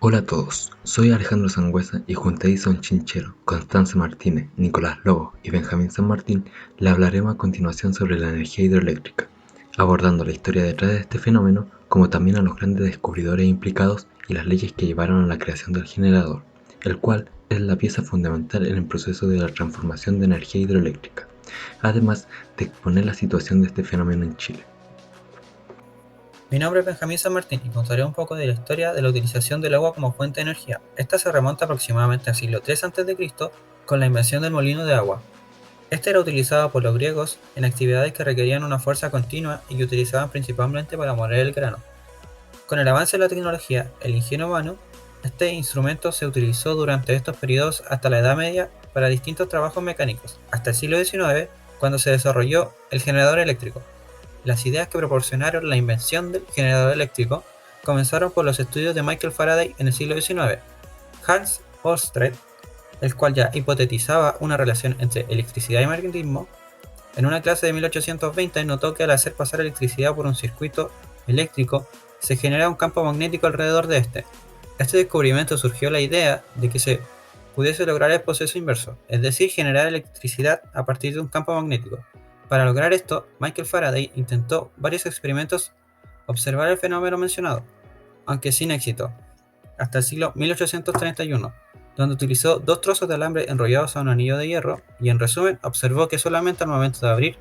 Hola a todos, soy Alejandro Sangüesa y junto a Edison Chinchero, Constanza Martínez, Nicolás Lobo y Benjamín San Martín le hablaremos a continuación sobre la energía hidroeléctrica, abordando la historia detrás de este fenómeno, como también a los grandes descubridores implicados y las leyes que llevaron a la creación del generador, el cual es la pieza fundamental en el proceso de la transformación de energía hidroeléctrica, además de exponer la situación de este fenómeno en Chile. Mi nombre es Benjamín San Martín y contaré un poco de la historia de la utilización del agua como fuente de energía. Esta se remonta aproximadamente al siglo III a.C. con la invención del molino de agua. Este era utilizado por los griegos en actividades que requerían una fuerza continua y que utilizaban principalmente para moler el grano. Con el avance de la tecnología, el ingenio humano, este instrumento se utilizó durante estos periodos hasta la Edad Media para distintos trabajos mecánicos, hasta el siglo XIX, cuando se desarrolló el generador eléctrico. Las ideas que proporcionaron la invención del generador eléctrico comenzaron por los estudios de Michael Faraday en el siglo XIX. Hans Ørsted, el cual ya hipotetizaba una relación entre electricidad y magnetismo, en una clase de 1820 notó que al hacer pasar electricidad por un circuito eléctrico se genera un campo magnético alrededor de este. Este descubrimiento surgió la idea de que se pudiese lograr el proceso inverso, es decir, generar electricidad a partir de un campo magnético. Para lograr esto, Michael Faraday intentó varios experimentos observar el fenómeno mencionado, aunque sin éxito, hasta el siglo 1831, donde utilizó dos trozos de alambre enrollados a un anillo de hierro y en resumen observó que solamente al momento de abrir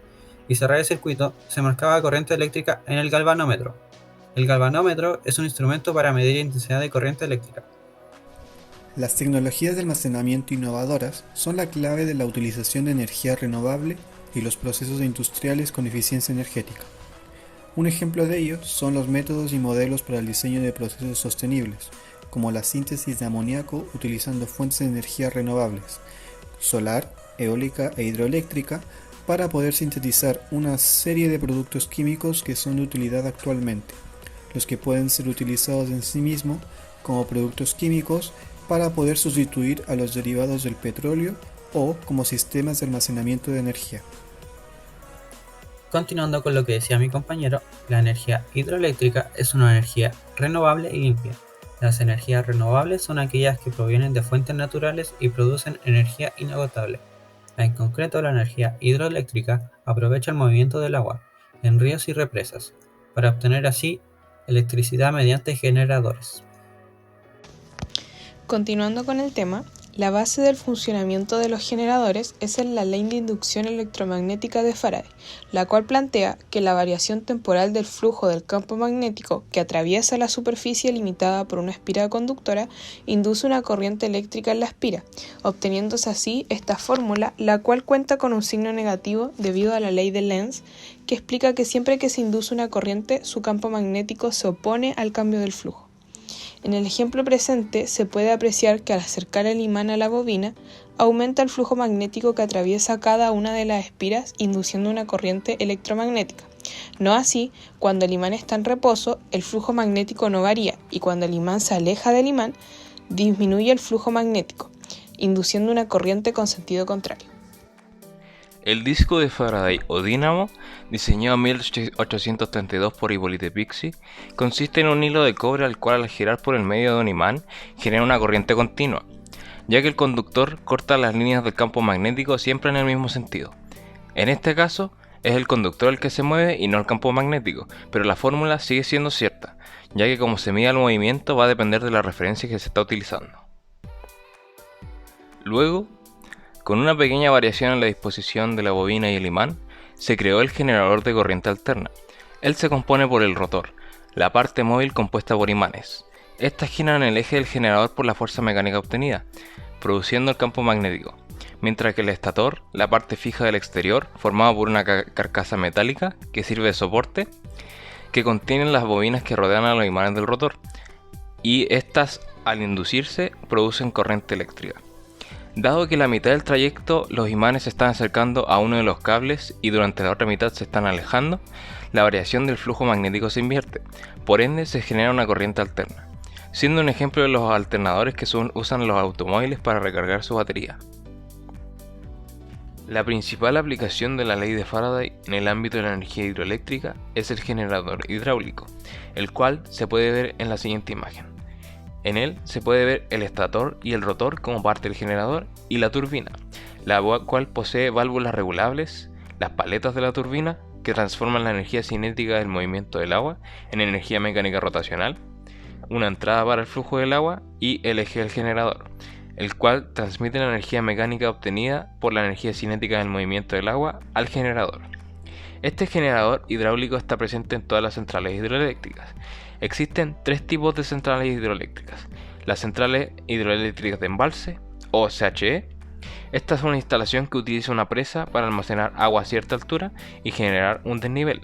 y cerrar el circuito se marcaba corriente eléctrica en el galvanómetro. El galvanómetro es un instrumento para medir la intensidad de corriente eléctrica. Las tecnologías de almacenamiento innovadoras son la clave de la utilización de energía renovable y los procesos industriales con eficiencia energética. Un ejemplo de ello son los métodos y modelos para el diseño de procesos sostenibles, como la síntesis de amoníaco utilizando fuentes de energía renovables, solar, eólica e hidroeléctrica, para poder sintetizar una serie de productos químicos que son de utilidad actualmente, los que pueden ser utilizados en sí mismos como productos químicos para poder sustituir a los derivados del petróleo o como sistemas de almacenamiento de energía. Continuando con lo que decía mi compañero, la energía hidroeléctrica es una energía renovable y limpia. Las energías renovables son aquellas que provienen de fuentes naturales y producen energía inagotable. En concreto, la energía hidroeléctrica aprovecha el movimiento del agua en ríos y represas para obtener así electricidad mediante generadores. Continuando con el tema, la base del funcionamiento de los generadores es en la ley de inducción electromagnética de Faraday, la cual plantea que la variación temporal del flujo del campo magnético que atraviesa la superficie limitada por una espira conductora induce una corriente eléctrica en la espira, obteniéndose así esta fórmula, la cual cuenta con un signo negativo debido a la ley de Lenz, que explica que siempre que se induce una corriente, su campo magnético se opone al cambio del flujo. En el ejemplo presente se puede apreciar que al acercar el imán a la bobina, aumenta el flujo magnético que atraviesa cada una de las espiras induciendo una corriente electromagnética. No así, cuando el imán está en reposo, el flujo magnético no varía y cuando el imán se aleja del imán, disminuye el flujo magnético, induciendo una corriente con sentido contrario. El disco de Faraday o dínamo, diseñado en 1832 por Hippolyte Pixii, consiste en un hilo de cobre al cual al girar por el medio de un imán genera una corriente continua, ya que el conductor corta las líneas del campo magnético siempre en el mismo sentido. En este caso, es el conductor el que se mueve y no el campo magnético, pero la fórmula sigue siendo cierta, ya que como se mida el movimiento va a depender de la referencia que se está utilizando. Luego, con una pequeña variación en la disposición de la bobina y el imán, se creó el generador de corriente alterna. Él se compone por el rotor, la parte móvil compuesta por imanes. Estas giran el eje del generador por la fuerza mecánica obtenida, produciendo el campo magnético, mientras que el estator, la parte fija del exterior, formado por una carcasa metálica que sirve de soporte, que contienen las bobinas que rodean a los imanes del rotor, y estas, al inducirse, producen corriente eléctrica. Dado que la mitad del trayecto los imanes se están acercando a uno de los cables y durante la otra mitad se están alejando, la variación del flujo magnético se invierte, por ende se genera una corriente alterna, siendo un ejemplo de los alternadores que usan los automóviles para recargar su batería. La principal aplicación de la ley de Faraday en el ámbito de la energía hidroeléctrica es el generador hidráulico, el cual se puede ver en la siguiente imagen. En él se puede ver el estator y el rotor como parte del generador y la turbina, la cual posee válvulas regulables, las paletas de la turbina que transforman la energía cinética del movimiento del agua en energía mecánica rotacional, una entrada para el flujo del agua y el eje del generador, el cual transmite la energía mecánica obtenida por la energía cinética del movimiento del agua al generador. Este generador hidráulico está presente en todas las centrales hidroeléctricas. Existen tres tipos de centrales hidroeléctricas: las centrales hidroeléctricas de embalse o CHE. Esta es una instalación que utiliza una presa para almacenar agua a cierta altura y generar un desnivel,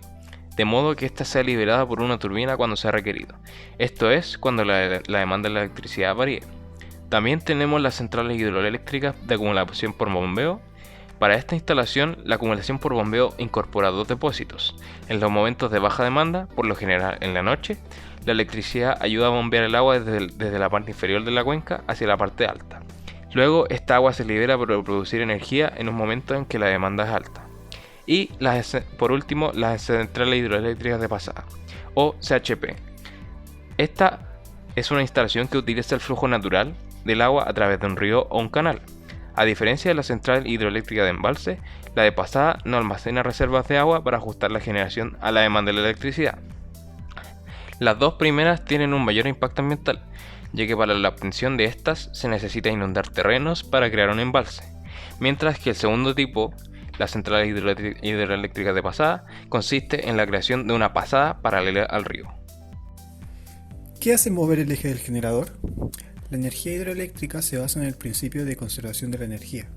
de modo que ésta sea liberada por una turbina cuando sea requerido. Esto es, cuando la demanda de la electricidad varíe. También tenemos las centrales hidroeléctricas de acumulación por bombeo. Para esta instalación, la acumulación por bombeo incorpora dos depósitos. En los momentos de baja demanda, por lo general en la noche, la electricidad ayuda a bombear el agua desde la parte inferior de la cuenca hacia la parte alta. Luego, esta agua se libera para producir energía en un momento en que la demanda es alta. Y por último, las centrales hidroeléctricas de pasada, o CHP. Esta es una instalación que utiliza el flujo natural del agua a través de un río o un canal. A diferencia de la central hidroeléctrica de embalse, la de pasada no almacena reservas de agua para ajustar la generación a la demanda de la electricidad. Las dos primeras tienen un mayor impacto ambiental, ya que para la obtención de estas se necesita inundar terrenos para crear un embalse, mientras que el segundo tipo, las centrales hidroeléctricas de pasada, consiste en la creación de una pasada paralela al río. ¿Qué hace mover el eje del generador? La energía hidroeléctrica se basa en el principio de conservación de la energía.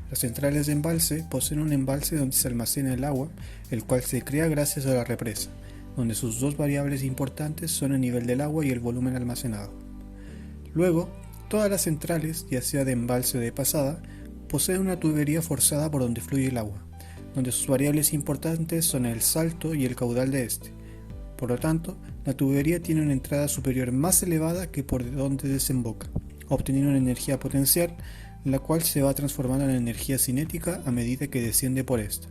Las centrales de embalse poseen un embalse donde se almacena el agua, el cual se crea gracias a la represa, donde sus dos variables importantes son el nivel del agua y el volumen almacenado. Luego, todas las centrales, ya sea de embalse o de pasada, poseen una tubería forzada por donde fluye el agua, donde sus variables importantes son el salto y el caudal de este. Por lo tanto, la tubería tiene una entrada superior más elevada que por donde desemboca, obteniendo una energía potencial, la cual se va transformando en energía cinética a medida que desciende por esta.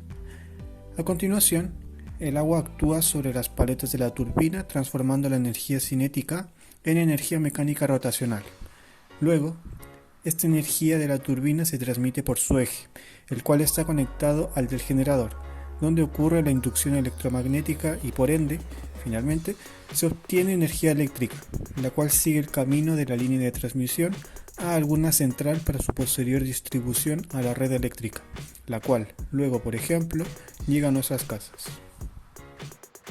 A continuación, el agua actúa sobre las paletas de la turbina, transformando la energía cinética en energía mecánica rotacional. Luego, esta energía de la turbina se transmite por su eje, el cual está conectado al del generador, donde ocurre la inducción electromagnética y por ende, finalmente, se obtiene energía eléctrica, la cual sigue el camino de la línea de transmisión a alguna central para su posterior distribución a la red eléctrica, la cual, luego por ejemplo, llega a nuestras casas.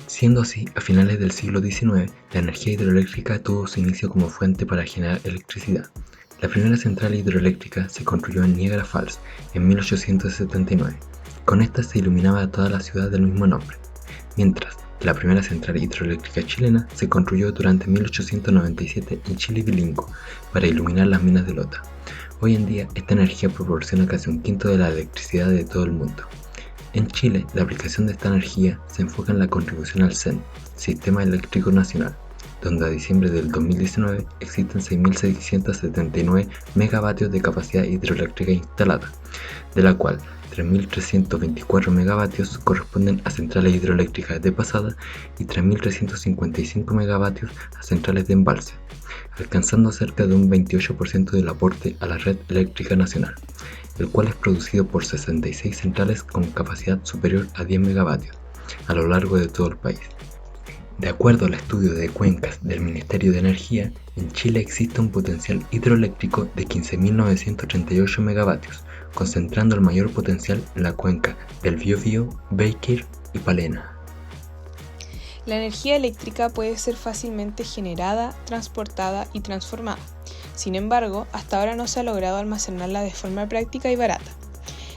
Siendo así, a finales del siglo XIX, la energía hidroeléctrica tuvo su inicio como fuente para generar electricidad. La primera central hidroeléctrica se construyó en Niagara Falls en 1879. Con esta se iluminaba toda la ciudad del mismo nombre, mientras que la primera central hidroeléctrica chilena se construyó durante 1897 en Chile Bilinco para iluminar las minas de Lota. Hoy en día, esta energía proporciona casi un quinto de la electricidad de todo el mundo. En Chile, la aplicación de esta energía se enfoca en la contribución al CEN, Sistema Eléctrico Nacional, donde a diciembre del 2019 existen 6.679 megavatios de capacidad hidroeléctrica instalada, de la cual 3.324 megavatios corresponden a centrales hidroeléctricas de pasada y 3.355 megavatios a centrales de embalse, alcanzando cerca de un 28% del aporte a la red eléctrica nacional, el cual es producido por 66 centrales con capacidad superior a 10 megavatios a lo largo de todo el país. De acuerdo al estudio de cuencas del Ministerio de Energía, en Chile existe un potencial hidroeléctrico de 15.938 megavatios, concentrando el mayor potencial en la cuenca del Biobío, Baker y Palena. La energía eléctrica puede ser fácilmente generada, transportada y transformada. Sin embargo, hasta ahora no se ha logrado almacenarla de forma práctica y barata.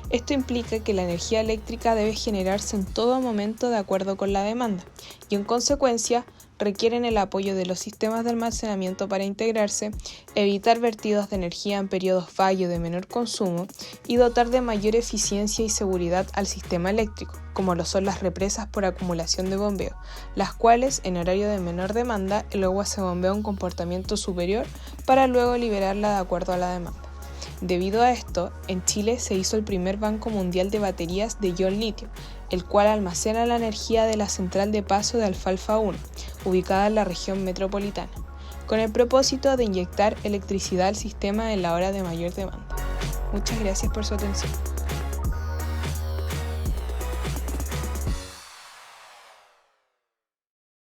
Esto implica que la energía eléctrica debe generarse en todo momento de acuerdo con la demanda y, en consecuencia, requieren el apoyo de los sistemas de almacenamiento para integrarse, evitar vertidos de energía en periodos fallo de menor consumo y dotar de mayor eficiencia y seguridad al sistema eléctrico, como lo son las represas por acumulación de bombeo, las cuales, en horario de menor demanda, el agua se bombea a un comportamiento superior para luego liberarla de acuerdo a la demanda. Debido a esto, en Chile se hizo el primer Banco Mundial de Baterías de ion-litio, el cual almacena la energía de la central de paso de Alfalfa 1, ubicada en la región metropolitana. con el propósito de inyectar electricidad al sistema en la hora de mayor demanda. Muchas gracias por su atención.